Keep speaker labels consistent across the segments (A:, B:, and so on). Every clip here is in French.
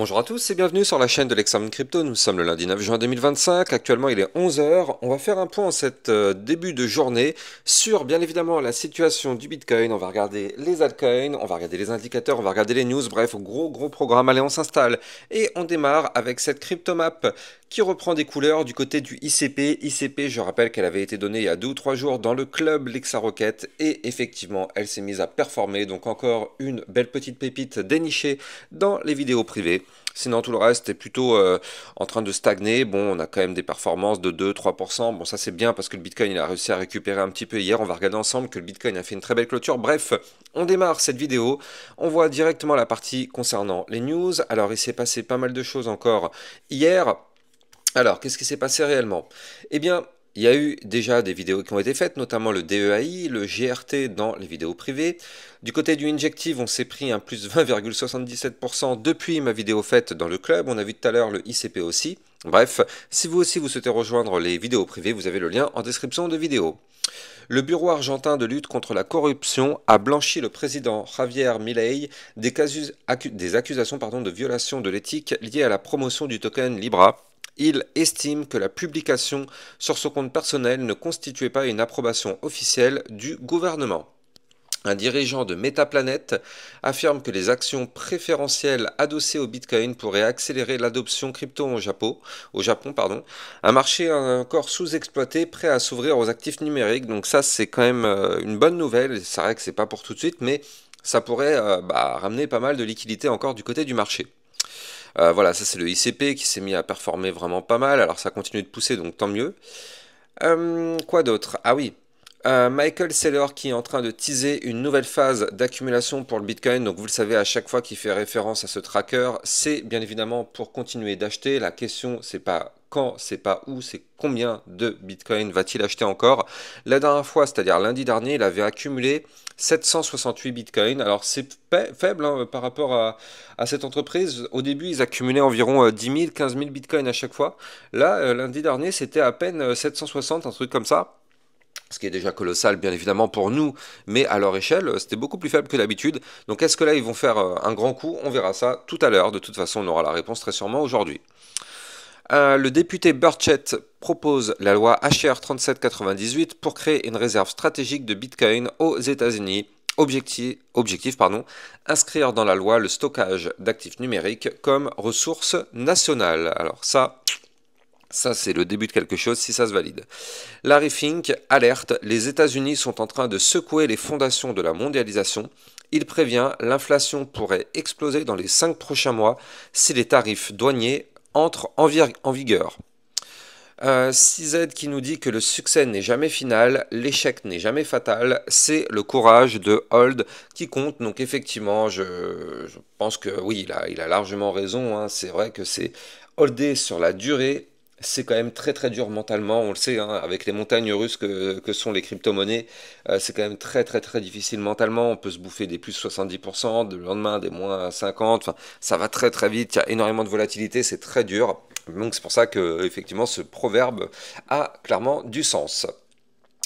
A: Bonjour à tous et bienvenue sur la chaîne de l'Examen Crypto. Nous sommes le lundi 9 juin 2025. Actuellement, il est 11 heures. On va faire un point en cette début de journée sur bien évidemment la situation du Bitcoin. On va regarder les altcoins, on va regarder les indicateurs, on va regarder les news. Bref, gros programme. Allez, on s'installe et on démarre avec cette cryptomap qui reprend des couleurs du côté du ICP. ICP, je rappelle qu'elle avait été donnée il y a 2 ou 3 jours dans le club Lexa Rocket et effectivement, elle s'est mise à performer. Donc encore une belle petite pépite dénichée dans les vidéos privées. Sinon, tout le reste est plutôt en train de stagner. Bon, on a quand même des performances de 2-3%. Bon, ça c'est bien parce que le Bitcoin il a réussi à récupérer un petit peu hier. On va regarder ensemble que le Bitcoin a fait une très belle clôture. Bref, on démarre cette vidéo. On voit directement la partie concernant les news. Alors, il s'est passé pas mal de choses encore hier. Alors, qu'est-ce qui s'est passé réellement? Eh bien, il y a eu déjà des vidéos qui ont été faites, notamment le DEAI, le GRT dans les vidéos privées. Du côté du Injective, on s'est pris un plus 20,77% depuis ma vidéo faite dans le club. On a vu tout à l'heure le ICP aussi. Bref, si vous aussi vous souhaitez rejoindre les vidéos privées, vous avez le lien en description de vidéo. Le Bureau argentin de lutte contre la corruption a blanchi le président Javier Milei des accusations de violation de l'éthique liées à la promotion du token Libra. Il estime que la publication sur son compte personnel ne constituait pas une approbation officielle du gouvernement. Un dirigeant de Metaplanet affirme que les actions préférentielles adossées au Bitcoin pourraient accélérer l'adoption crypto au Japon, un marché encore sous-exploité prêt à s'ouvrir aux actifs numériques. Donc ça, c'est quand même une bonne nouvelle. C'est vrai que c'est pas pour tout de suite, mais ça pourrait ramener pas mal de liquidités encore du côté du marché. Voilà, ça c'est le ICP qui s'est mis à performer vraiment pas mal. Alors ça continue de pousser, donc tant mieux. Quoi d'autre? Ah oui, Michael Saylor qui est en train de teaser une nouvelle phase d'accumulation pour le Bitcoin. Donc vous le savez, à chaque fois qu'il fait référence à ce tracker, c'est bien évidemment pour continuer d'acheter. La question, c'est pas quand, c'est pas où, c'est combien de Bitcoin va-t-il acheter encore. La dernière fois, c'est-à-dire lundi dernier, il avait accumulé 768 Bitcoin. Alors c'est faible par rapport à cette entreprise. Au début, ils accumulaient environ 10 000, 15 000 Bitcoin à chaque fois. Là, lundi dernier, c'était à peine 760, un truc comme ça. Ce qui est déjà colossal, bien évidemment, pour nous, mais à leur échelle, c'était beaucoup plus faible que d'habitude. Donc est-ce que là, ils vont faire un grand coup? On verra ça tout à l'heure. De toute façon, on aura la réponse très sûrement aujourd'hui. Le député Burchett propose la loi HR 3798 pour créer une réserve stratégique de Bitcoin aux États-Unis. Objectif, inscrire dans la loi le stockage d'actifs numériques comme ressource nationale. Alors ça, c'est le début de quelque chose si ça se valide. Larry Fink alerte, les États-Unis sont en train de secouer les fondations de la mondialisation. Il prévient, l'inflation pourrait exploser dans les 5 prochains mois si les tarifs douaniers entrent en vigueur. CZ qui nous dit que le succès n'est jamais final, l'échec n'est jamais fatal, c'est le courage de Hold qui compte. Donc effectivement, je pense que oui, il a largement raison, hein. C'est vrai que c'est holder sur la durée. C'est quand même très dur mentalement, on le sait, hein, avec les montagnes russes que sont les crypto-monnaies, c'est quand même très difficile mentalement. On peut se bouffer des plus 70%, le lendemain des moins 50%, enfin ça va très vite, il y a énormément de volatilité, c'est très dur. Donc c'est pour ça que effectivement ce proverbe a clairement du sens.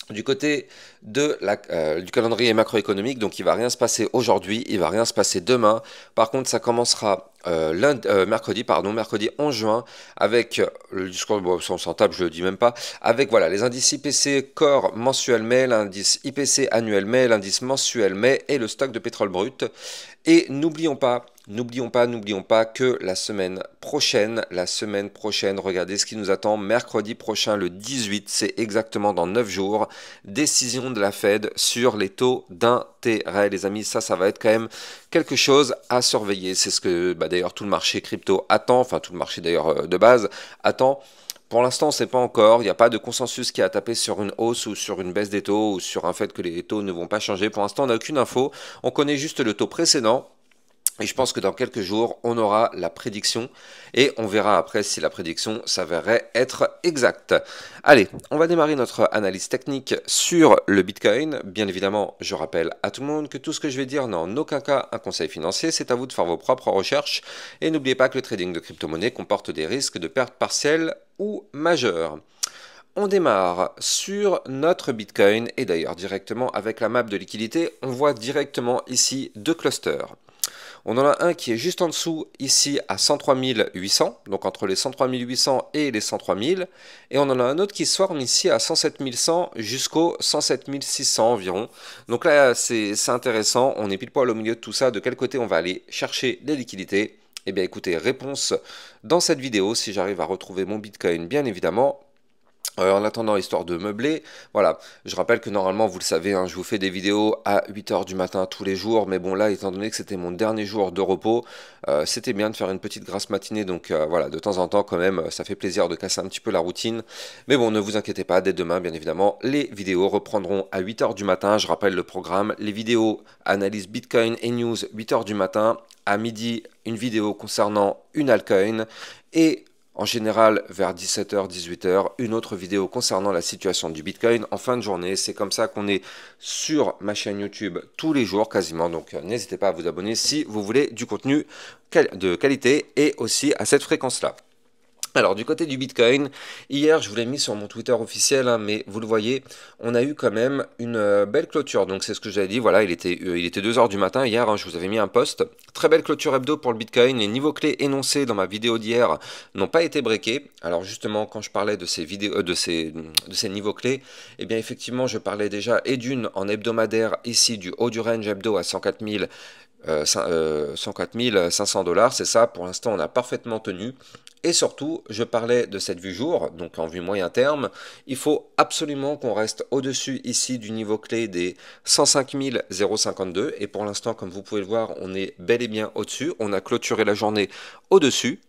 A: Du côté du calendrier macroéconomique, donc il va rien se passer aujourd'hui, il va rien se passer demain. Par contre, ça commencera mercredi 11 juin, avec le discours, bon, on s'en tape, je le dis même pas, avec voilà les indices IPC Core mensuel mai, l'indice IPC annuel mai, l'indice mensuel mai et le stock de pétrole brut. Et n'oublions pas que la semaine prochaine, regardez ce qui nous attend mercredi prochain, le 18, c'est exactement dans 9 jours, décision de la Fed sur les taux d'intérêt. Les amis, ça va être quand même quelque chose à surveiller. C'est ce que d'ailleurs tout le marché crypto attend, enfin tout le marché d'ailleurs de base attend. Pour l'instant, on ne sait pas encore, il n'y a pas de consensus qui a tapé sur une hausse ou sur une baisse des taux ou sur un fait que les taux ne vont pas changer. Pour l'instant, on n'a aucune info, on connaît juste le taux précédent. Et je pense que dans quelques jours, on aura la prédiction et on verra après si la prédiction s'avérerait être exacte. Allez, on va démarrer notre analyse technique sur le Bitcoin. Bien évidemment, je rappelle à tout le monde que tout ce que je vais dire n'a en aucun cas un conseil financier. C'est à vous de faire vos propres recherches. Et n'oubliez pas que le trading de crypto-monnaie comporte des risques de perte partielle ou majeure. On démarre sur notre Bitcoin et d'ailleurs directement avec la map de liquidité, on voit directement ici deux clusters. On en a un qui est juste en dessous, ici à 103 800, donc entre les 103 800 et les 103 000. Et on en a un autre qui se forme ici à 107 100 jusqu'au 107 600 environ. Donc là, c'est intéressant, on est pile poil au milieu de tout ça. De quel côté on va aller chercher les liquidités? Eh bien écoutez, réponse dans cette vidéo, si j'arrive à retrouver mon Bitcoin, bien évidemment. En attendant, histoire de meubler, voilà, je rappelle que normalement, vous le savez, hein, je vous fais des vidéos à 8 heures du matin tous les jours, mais bon là, étant donné que c'était mon dernier jour de repos, c'était bien de faire une petite grasse matinée, donc voilà, de temps en temps quand même, ça fait plaisir de casser un petit peu la routine, mais bon, ne vous inquiétez pas, dès demain, bien évidemment, les vidéos reprendront à 8 heures du matin, je rappelle le programme, les vidéos analyse Bitcoin et news 8 heures du matin, à midi, une vidéo concernant une altcoin, et en général, vers 17h, 18h, une autre vidéo concernant la situation du Bitcoin en fin de journée. C'est comme ça qu'on est sur ma chaîne YouTube tous les jours quasiment. Donc n'hésitez pas à vous abonner si vous voulez du contenu de qualité et aussi à cette fréquence-là. Alors du côté du Bitcoin, hier je vous l'ai mis sur mon Twitter officiel, hein, mais vous le voyez, on a eu quand même une belle clôture, donc c'est ce que j'avais dit, voilà, il était 2 heures du matin hier, hein, je vous avais mis un post, très belle clôture hebdo pour le Bitcoin, les niveaux clés énoncés dans ma vidéo d'hier n'ont pas été breakés, alors justement quand je parlais de ces vidéos, de ces niveaux clés, eh bien effectivement je parlais déjà et d'une en hebdomadaire ici du haut du range hebdo à 104 500 $, c'est ça, pour l'instant on a parfaitement tenu. Et surtout, je parlais de cette vue jour, donc en vue moyen terme, il faut absolument qu'on reste au-dessus ici du niveau clé des 105 052, et pour l'instant, comme vous pouvez le voir, on est bel et bien au-dessus, on a clôturé la journée au-dessus.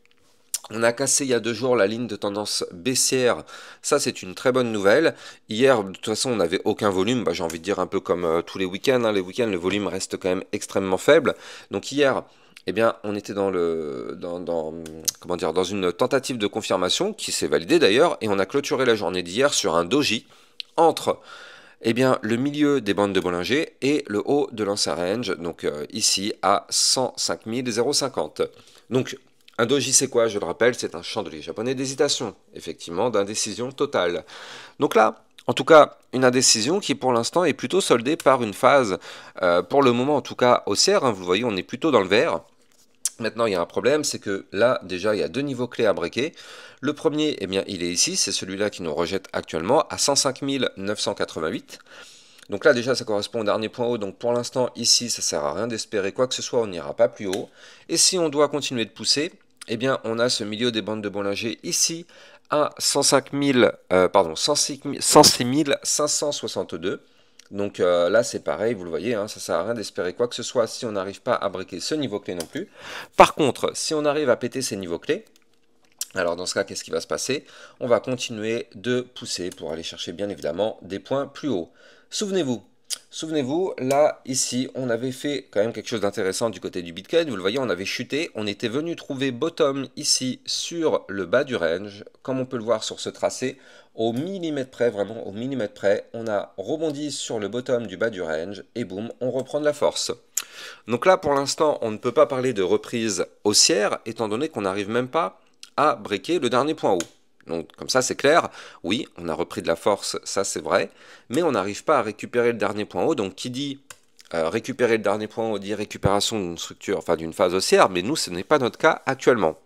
A: On a cassé il y a 2 jours la ligne de tendance baissière, ça c'est une très bonne nouvelle. Hier, de toute façon, on n'avait aucun volume, j'ai envie de dire un peu comme tous les week-ends, hein. Les week-ends, le volume reste quand même extrêmement faible. Donc hier, eh bien, on était dans une tentative de confirmation qui s'est validée d'ailleurs, et on a clôturé la journée d'hier sur un doji entre eh bien, le milieu des bandes de Bollinger et le haut de l'ancien range, donc ici à 105 050. Donc, un doji, c'est quoi? Je le rappelle, c'est un chandelier japonais d'hésitation, effectivement, d'indécision totale. Donc là, en tout cas, une indécision qui pour l'instant est plutôt soldée par une phase, pour le moment en tout cas haussière, hein, vous le voyez, on est plutôt dans le vert. Maintenant, il y a un problème, c'est que là, déjà, il y a 2 niveaux clés à breaker. Le premier, eh bien, il est ici, c'est celui-là qui nous rejette actuellement à 105 988. Donc là, déjà, ça correspond au dernier point haut. Donc pour l'instant, ici, ça ne sert à rien d'espérer quoi que ce soit, on n'ira pas plus haut. Et si on doit continuer de pousser, eh bien, on a ce milieu des bandes de Bollinger ici à 106 562. Donc là, c'est pareil, vous le voyez, hein, ça ne sert à rien d'espérer quoi que ce soit si on n'arrive pas à breaker ce niveau clé non plus. Par contre, si on arrive à péter ces niveaux clés, alors dans ce cas, qu'est-ce qui va se passer? On va continuer de pousser pour aller chercher bien évidemment des points plus hauts. Souvenez-vous, là, ici, on avait fait quand même quelque chose d'intéressant du côté du Bitcoin. Vous le voyez, on avait chuté, on était venu trouver bottom ici sur le bas du range, comme on peut le voir sur ce tracé, au millimètre près, vraiment au millimètre près. On a rebondi sur le bottom du bas du range et boum, on reprend de la force. Donc là, pour l'instant, on ne peut pas parler de reprise haussière, étant donné qu'on n'arrive même pas à breaker le dernier point haut. Donc comme ça c'est clair, oui, on a repris de la force, ça c'est vrai, mais on n'arrive pas à récupérer le dernier point haut, donc qui dit récupérer le dernier point haut dit récupération d'une structure, enfin d'une phase haussière, mais nous ce n'est pas notre cas actuellement.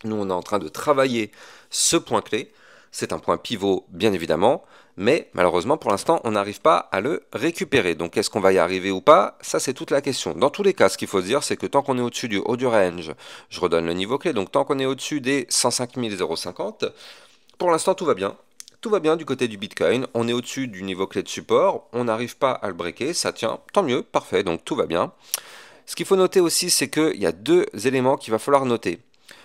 A: Nous on est en train de travailler ce point clé, c'est un point pivot bien évidemment, mais malheureusement pour l'instant on n'arrive pas à le récupérer. Donc est-ce qu'on va y arriver ou pas? Ça c'est toute la question. Dans tous les cas, ce qu'il faut se dire, c'est que tant qu'on est au-dessus du haut du range, je redonne le niveau clé, donc tant qu'on est au-dessus des 105 050, pour l'instant tout va bien. Tout va bien du côté du Bitcoin, on est au-dessus du niveau clé de support, on n'arrive pas à le breaker, ça tient, tant mieux, parfait, donc tout va bien. Ce qu'il faut noter aussi, c'est qu'il y a 2 éléments qu'il va falloir noter.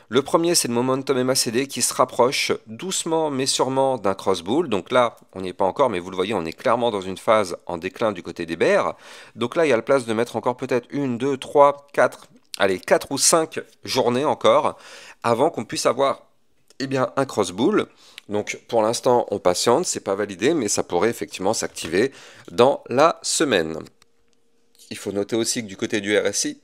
A: Le premier, c'est le momentum MACD qui se rapproche doucement mais sûrement d'un cross-bull. Donc là, on n'y est pas encore, mais vous le voyez, on est clairement dans une phase en déclin du côté des bears. Donc là, il y a la place de mettre encore peut-être 1, 2, 3, 4, allez, 4 ou 5 journées encore avant qu'on puisse avoir eh bien, un cross-bull. Donc pour l'instant, on patiente, c'est pas validé, mais ça pourrait effectivement s'activer dans la semaine. Il faut noter aussi que du côté du RSI,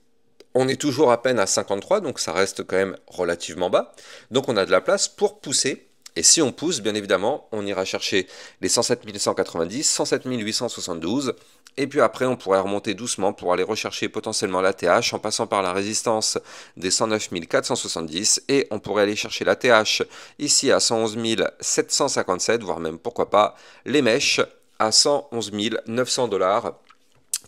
A: on est toujours à peine à 53, donc ça reste quand même relativement bas. Donc on a de la place pour pousser. Et si on pousse, bien évidemment, on ira chercher les 107 190, 107 872 Et puis après, on pourrait remonter doucement pour aller rechercher potentiellement la TH en passant par la résistance des 109 470. Et on pourrait aller chercher la TH ici à 111 757, voire même pourquoi pas les mèches à 111 900 $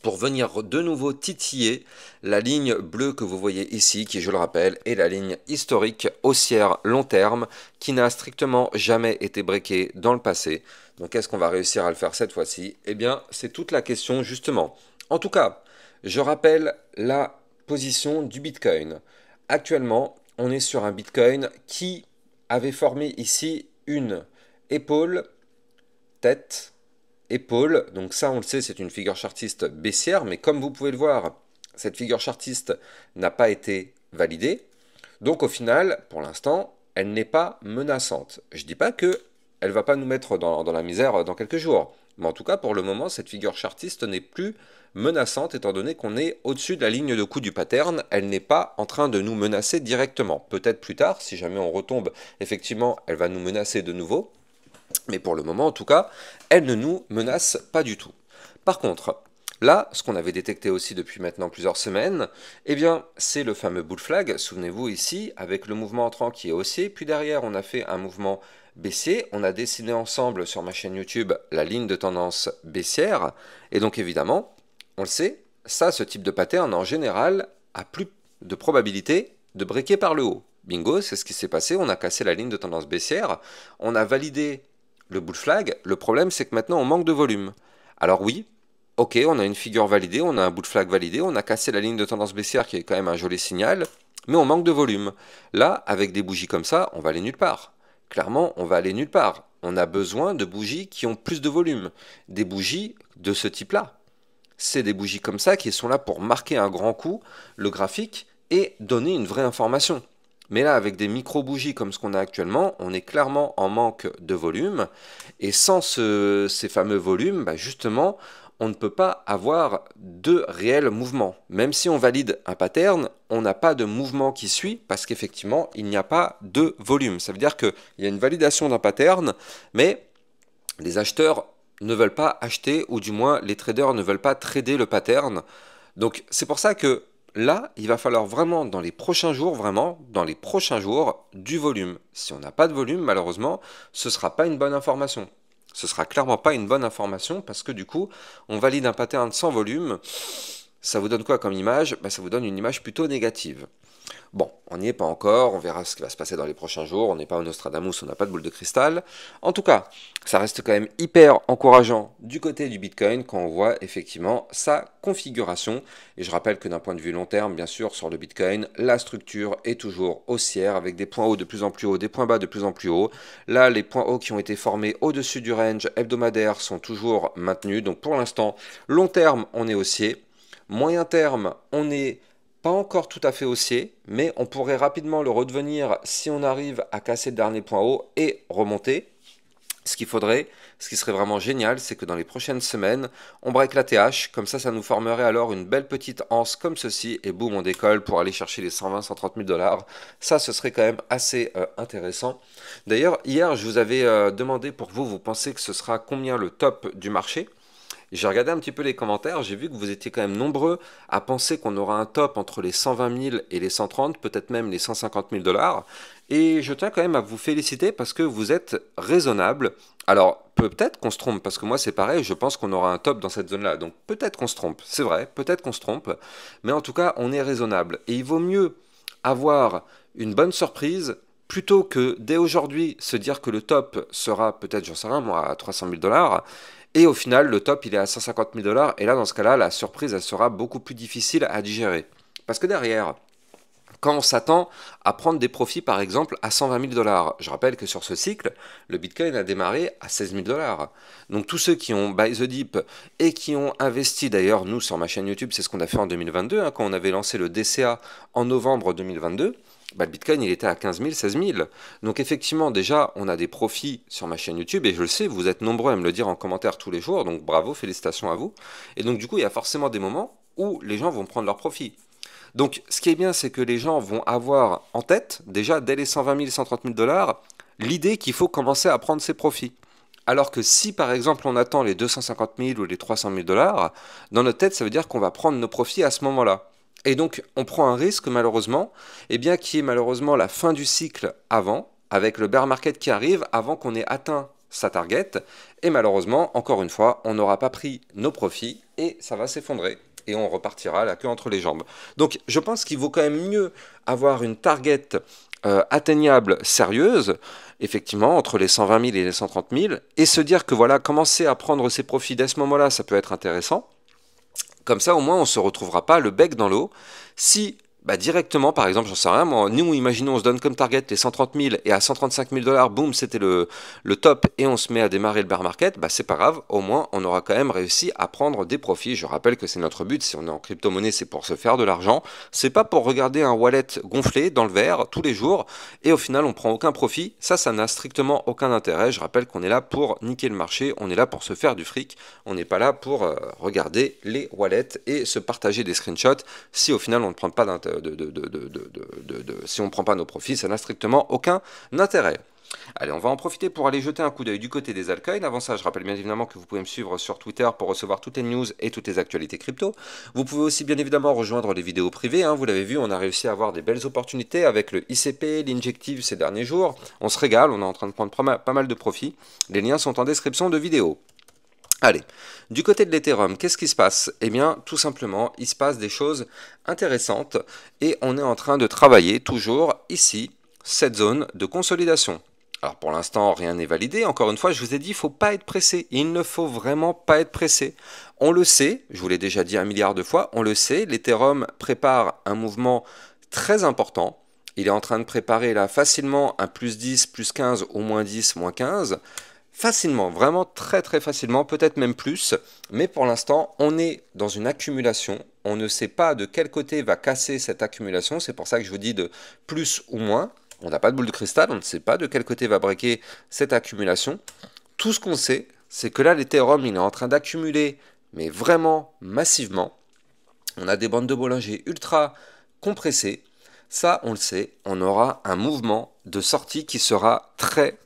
A: pour venir de nouveau titiller la ligne bleue que vous voyez ici, qui je le rappelle est la ligne historique haussière long terme, qui n'a strictement jamais été breakée dans le passé. Donc est-ce qu'on va réussir à le faire cette fois-ci? Eh bien c'est toute la question justement. En tout cas, je rappelle la position du Bitcoin. Actuellement, on est sur un Bitcoin qui avait formé ici une épaule, tête, épaule, donc ça on le sait, c'est une figure chartiste baissière, mais comme vous pouvez le voir, cette figure chartiste n'a pas été validée, donc au final, pour l'instant, elle n'est pas menaçante. Je ne dis pas que elle va pas nous mettre dans la misère dans quelques jours, mais en tout cas, pour le moment, cette figure chartiste n'est plus menaçante, étant donné qu'on est au-dessus de la ligne de coup du pattern, elle n'est pas en train de nous menacer directement. Peut-être plus tard, si jamais on retombe, effectivement, elle va nous menacer de nouveau, mais pour le moment, en tout cas, elle ne nous menace pas du tout. Par contre, là, ce qu'on avait détecté aussi depuis maintenant plusieurs semaines, eh bien, c'est le fameux bull flag, souvenez-vous ici, avec le mouvement entrant qui est haussier, puis derrière, on a fait un mouvement baissier, on a dessiné ensemble sur ma chaîne YouTube la ligne de tendance baissière, et donc évidemment, on le sait, ça, ce type de pattern, en général, a plus de probabilité de breaker par le haut. Bingo, c'est ce qui s'est passé, on a cassé la ligne de tendance baissière, on a validé le bull flag, le problème c'est que maintenant on manque de volume. Alors oui, ok, on a une figure validée, on a un bull flag validé, on a cassé la ligne de tendance baissière qui est quand même un joli signal, mais on manque de volume. Là, avec des bougies comme ça, on va aller nulle part. Clairement, on va aller nulle part. On a besoin de bougies qui ont plus de volume. Des bougies de ce type-là. C'est des bougies comme ça qui sont là pour marquer un grand coup, le graphique, et donner une vraie information. Mais là, avec des micro-bougies comme ce qu'on a actuellement, on est clairement en manque de volume. Et sans ces fameux volumes, bah justement, on ne peut pas avoir de réel mouvement. Même si on valide un pattern, on n'a pas de mouvement qui suit parce qu'effectivement, il n'y a pas de volume. Ça veut dire qu'il y a une validation d'un pattern, mais les acheteurs ne veulent pas acheter, ou du moins les traders ne veulent pas trader le pattern. Donc c'est pour ça que là, il va falloir vraiment, dans les prochains jours, du volume. Si on n'a pas de volume, malheureusement, ce ne sera pas une bonne information. Ce sera clairement pas une bonne information parce que du coup, on valide un pattern sans volume. Ça vous donne quoi comme image? Ça vous donne une image plutôt négative. Bon, on n'y est pas encore, on verra ce qui va se passer dans les prochains jours, on n'est pas au Nostradamus, on n'a pas de boule de cristal. En tout cas, ça reste quand même hyper encourageant du côté du Bitcoin quand on voit effectivement sa configuration. Et je rappelle que d'un point de vue long terme, bien sûr, sur le Bitcoin, la structure est toujours haussière avec des points hauts de plus en plus hauts, des points bas de plus en plus hauts. Là, les points hauts qui ont été formés au-dessus du range hebdomadaire sont toujours maintenus. Donc pour l'instant, long terme, on est haussier. Moyen terme, on est pas encore tout à fait haussier, mais on pourrait rapidement le redevenir si on arrive à casser le dernier point haut et remonter. Ce qu'il faudrait, ce qui serait vraiment génial, c'est que dans les prochaines semaines, on break la TH, comme ça nous formerait alors une belle petite anse comme ceci, et boum, on décolle pour aller chercher les 120-130 000 $. Ça, ce serait quand même assez intéressant. D'ailleurs, hier, je vous avais demandé pour vous, vous pensez que ce sera combien le top du marché? J'ai regardé un petit peu les commentaires, j'ai vu que vous étiez quand même nombreux à penser qu'on aura un top entre les 120 000 et les 130, peut-être même les 150 000 $. Et je tiens quand même à vous féliciter parce que vous êtes raisonnable. Alors, peut-être qu'on se trompe, parce que moi c'est pareil, je pense qu'on aura un top dans cette zone-là. Donc peut-être qu'on se trompe, c'est vrai, peut-être qu'on se trompe. Mais en tout cas, on est raisonnable. Et il vaut mieux avoir une bonne surprise plutôt que dès aujourd'hui se dire que le top sera peut-être, j'en sais rien moi, à 300 000 $. Et au final, le top, il est à 150 000 $. Et là, dans ce cas-là, la surprise, elle sera beaucoup plus difficile à digérer. Parce que derrière, quand on s'attend à prendre des profits, par exemple, à 120 000 $, je rappelle que sur ce cycle, le Bitcoin a démarré à 16 000 $. Donc tous ceux qui ont buy the dip et qui ont investi, d'ailleurs, nous, sur ma chaîne YouTube, c'est ce qu'on a fait en 2022, quand on avait lancé le DCA en novembre 2022, le Bitcoin, il était à 15 000, 16 000. Donc effectivement, déjà, on a des profits sur ma chaîne YouTube, et je le sais, vous êtes nombreux à me le dire en commentaire tous les jours, donc bravo, félicitations à vous. Et donc du coup, il y a forcément des moments où les gens vont prendre leurs profits. Donc ce qui est bien, c'est que les gens vont avoir en tête, déjà, dès les 120 000, 130 000 $, l'idée qu'il faut commencer à prendre ses profits. Alors que si par exemple on attend les 250 000 ou les 300 000 dollars, dans notre tête ça veut dire qu'on va prendre nos profits à ce moment-là. Et donc on prend un risque malheureusement, eh bien, qui est malheureusement la fin du cycle avant, avec le bear market qui arrive avant qu'on ait atteint sa target. Et malheureusement, encore une fois, on n'aura pas pris nos profits et ça va s'effondrer. Et on repartira la queue entre les jambes. Donc je pense qu'il vaut quand même mieux avoir une target atteignable, sérieuse, effectivement, entre les 120 000 et les 130 000, et se dire que voilà, commencer à prendre ses profits dès ce moment-là, ça peut être intéressant. Comme ça, au moins, on ne se retrouvera pas le bec dans l'eau. Si directement, par exemple, j'en sais rien, moi, nous, imaginons, on se donne comme target les 130 000 et à 135 000 dollars, boum, c'était le top et on se met à démarrer le bear market, c'est pas grave, au moins, on aura quand même réussi à prendre des profits. Je rappelle que c'est notre but, si on est en crypto-monnaie, c'est pour se faire de l'argent, c'est pas pour regarder un wallet gonflé dans le vert tous les jours et au final, on prend aucun profit. Ça n'a strictement aucun intérêt. Je rappelle qu'on est là pour niquer le marché, on est là pour se faire du fric, on n'est pas là pour regarder les wallets et se partager des screenshots si au final, on ne prend pas si on ne prend pas nos profits, ça n'a strictement aucun intérêt. Allez, on va en profiter pour aller jeter un coup d'œil du côté des altcoins. Avant ça, je rappelle bien évidemment que vous pouvez me suivre sur Twitter pour recevoir toutes les news et toutes les actualités crypto. Vous pouvez aussi bien évidemment rejoindre les vidéos privées. Vous l'avez vu, on a réussi à avoir des belles opportunités avec le ICP, l'Injective ces derniers jours. On se régale, on est en train de prendre pas mal de profits. Les liens sont en description de vidéo. Allez, du côté de l'Ethereum, qu'est-ce qui se passe? Eh bien, tout simplement, il se passe des choses intéressantes et on est en train de travailler toujours ici, cette zone de consolidation. Alors pour l'instant, rien n'est validé. Encore une fois, je vous ai dit, il ne faut pas être pressé. Il ne faut vraiment pas être pressé. On le sait, je vous l'ai déjà dit 1 milliard de fois, on le sait, l'Ethereum prépare un mouvement très important. Il est en train de préparer là facilement un plus 10, plus 15 ou moins 10, moins 15. Facilement, vraiment très très facilement, peut-être même plus, mais pour l'instant, on est dans une accumulation, on ne sait pas de quel côté va casser cette accumulation, c'est pour ça que je vous dis de plus ou moins, on n'a pas de boule de cristal, on ne sait pas de quel côté va breaker cette accumulation. Tout ce qu'on sait, c'est que là, l'Ethereum, il est en train d'accumuler, mais vraiment massivement. On a des bandes de Bollinger ultra compressées. Ça, on le sait, on aura un mouvement de sortie qui sera très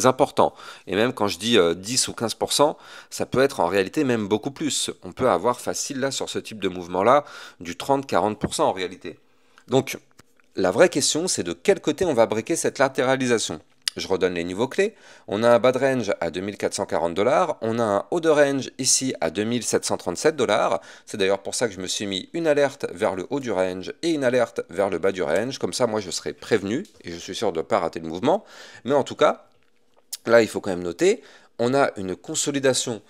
A: important. Et même quand je dis 10 ou 15%, ça peut être en réalité même beaucoup plus. On peut avoir facile là sur ce type de mouvement-là du 30-40% en réalité. Donc la vraie question, c'est de quel côté on va breaker cette latéralisation. Je redonne les niveaux clés. On a un bas de range à 2440 $. On a un haut de range ici à 2737 $. C'est d'ailleurs pour ça que je me suis mis une alerte vers le haut du range et une alerte vers le bas du range. Comme ça, moi, je serai prévenu et je suis sûr de ne pas rater le mouvement. Mais en tout cas, là, il faut quand même noter, on a une consolidation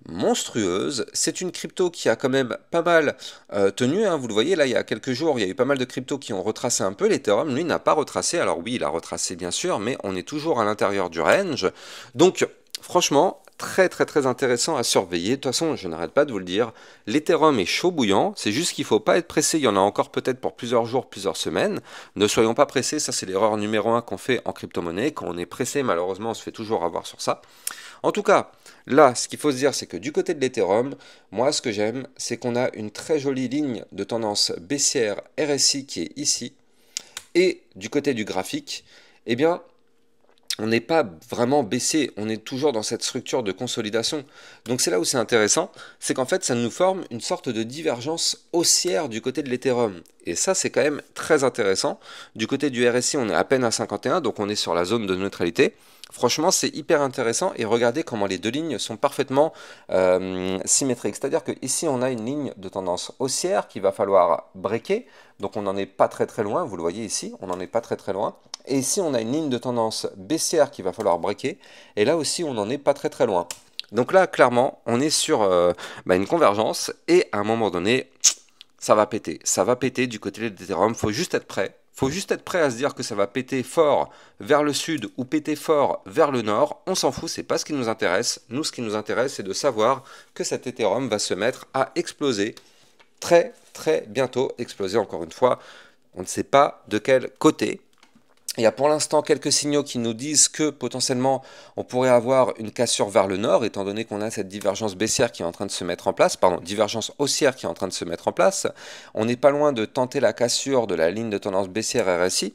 A: monstrueuse. C'est une crypto qui a quand même pas mal tenu. Vous le voyez, là, il y a quelques jours, il y a eu pas mal de cryptos qui ont retracé un peu. L'Ethereum, lui, n'a pas retracé. Alors oui, il a retracé, bien sûr, mais on est toujours à l'intérieur du range. Donc, franchement, très intéressant à surveiller. De toute façon, je n'arrête pas de vous le dire, l'Ethereum est chaud bouillant. C'est juste qu'il ne faut pas être pressé. Il y en a encore peut-être pour plusieurs jours, plusieurs semaines. Ne soyons pas pressés. Ça, c'est l'erreur numéro 1 qu'on fait en crypto-monnaie. Quand on est pressé, malheureusement, on se fait toujours avoir sur ça. En tout cas, là, ce qu'il faut se dire, c'est que du côté de l'Ethereum, moi, ce que j'aime, c'est qu'on a une très jolie ligne de tendance baissière RSI qui est ici. Et du côté du graphique, eh bien, on n'est pas vraiment baissé, on est toujours dans cette structure de consolidation. Donc c'est là où c'est intéressant, c'est qu'en fait ça nous forme une sorte de divergence haussière du côté de l'Ethereum. Et ça c'est quand même très intéressant. Du côté du RSI on est à peine à 51, donc on est sur la zone de neutralité. Franchement c'est hyper intéressant et regardez comment les deux lignes sont parfaitement symétriques. C'est-à-dire que ici on a une ligne de tendance haussière qu'il va falloir breaker. Donc on n'en est pas très loin, vous le voyez ici, on n'en est pas très loin. Et ici, on a une ligne de tendance baissière qu'il va falloir breaker. Et là aussi, on n'en est pas très loin. Donc là, clairement, on est sur une convergence. Et à un moment donné, ça va péter. Ça va péter du côté de l'Ethereum. Il faut juste être prêt. Il faut juste être prêt à se dire que ça va péter fort vers le sud ou péter fort vers le nord. On s'en fout, c'est pas ce qui nous intéresse. Nous, ce qui nous intéresse, c'est de savoir que cet Ethereum va se mettre à exploser très bientôt. Exploser, encore une fois, on ne sait pas de quel côté. Il y a pour l'instant quelques signaux qui nous disent que potentiellement on pourrait avoir une cassure vers le nord, étant donné qu'on a cette divergence baissière qui est en train de se mettre en place, divergence haussière qui est en train de se mettre en place. On n'est pas loin de tenter la cassure de la ligne de tendance baissière RSI.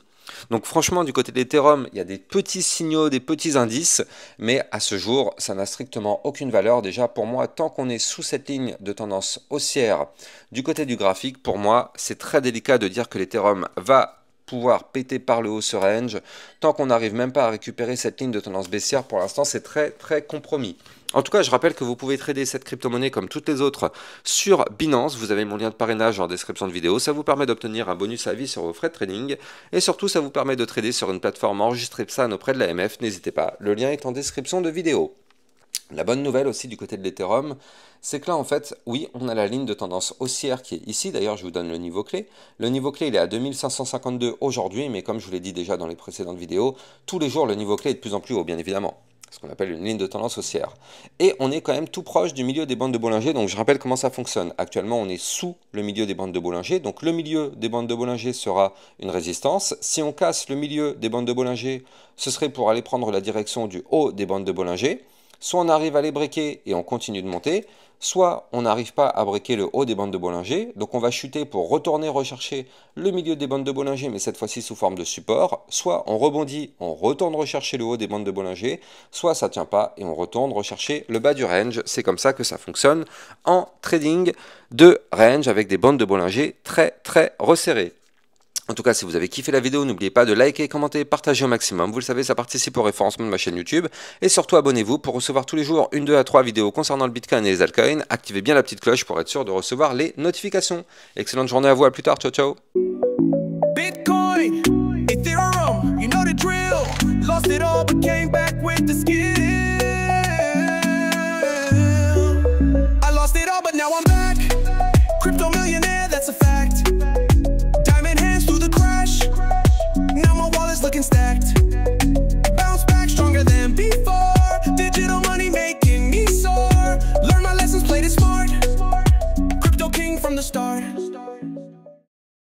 A: Donc franchement, du côté de l'Ethereum, il y a des petits signaux, des petits indices, mais à ce jour, ça n'a strictement aucune valeur. Déjà, pour moi, tant qu'on est sous cette ligne de tendance haussière du côté du graphique, pour moi, c'est très délicat de dire que l'Ethereum va pouvoir péter par le haut ce range. Tant qu'on n'arrive même pas à récupérer cette ligne de tendance baissière, pour l'instant, c'est très compromis. En tout cas, je rappelle que vous pouvez trader cette crypto-monnaie comme toutes les autres sur Binance. Vous avez mon lien de parrainage en description de vidéo. Ça vous permet d'obtenir un bonus à vie sur vos frais de trading. Et surtout, ça vous permet de trader sur une plateforme enregistrée PSAN auprès de l'AMF. N'hésitez pas, le lien est en description de vidéo. La bonne nouvelle aussi du côté de l'Ethereum, c'est que là, en fait, oui, on a la ligne de tendance haussière qui est ici. D'ailleurs, je vous donne le niveau clé. Le niveau clé, il est à 2552 aujourd'hui, mais comme je vous l'ai dit déjà dans les précédentes vidéos, tous les jours, le niveau clé est de plus en plus haut, bien évidemment. Ce qu'on appelle une ligne de tendance haussière. Et on est quand même tout proche du milieu des bandes de Bollinger, donc je rappelle comment ça fonctionne. Actuellement, on est sous le milieu des bandes de Bollinger, donc le milieu des bandes de Bollinger sera une résistance. Si on casse le milieu des bandes de Bollinger, ce serait pour aller prendre la direction du haut des bandes de Bollinger. Soit on arrive à les breaker et on continue de monter, soit on n'arrive pas à breaker le haut des bandes de Bollinger, donc on va chuter pour retourner rechercher le milieu des bandes de Bollinger, mais cette fois-ci sous forme de support, soit on rebondit, on retourne rechercher le haut des bandes de Bollinger, soit ça ne tient pas et on retourne rechercher le bas du range. C'est comme ça que ça fonctionne en trading de range avec des bandes de Bollinger très resserrées. En tout cas, si vous avez kiffé la vidéo, n'oubliez pas de liker, commenter, partager au maximum. Vous le savez, ça participe au référencement de ma chaîne YouTube. Et surtout, abonnez-vous pour recevoir tous les jours 1, 2 à 3 vidéos concernant le Bitcoin et les altcoins. Activez bien la petite cloche pour être sûr de recevoir les notifications. Excellente journée à vous, à plus tard, ciao ciao.
B: Bitcoin, Ethereum, you know the drill. Lost it all but came back with the skill. I lost it all but now I'm back. Crypto millionaire, that's a fact. Looking stacked, bounce back stronger than before. Digital money making me soar. Learn my lessons, played it smart. Crypto king from the start.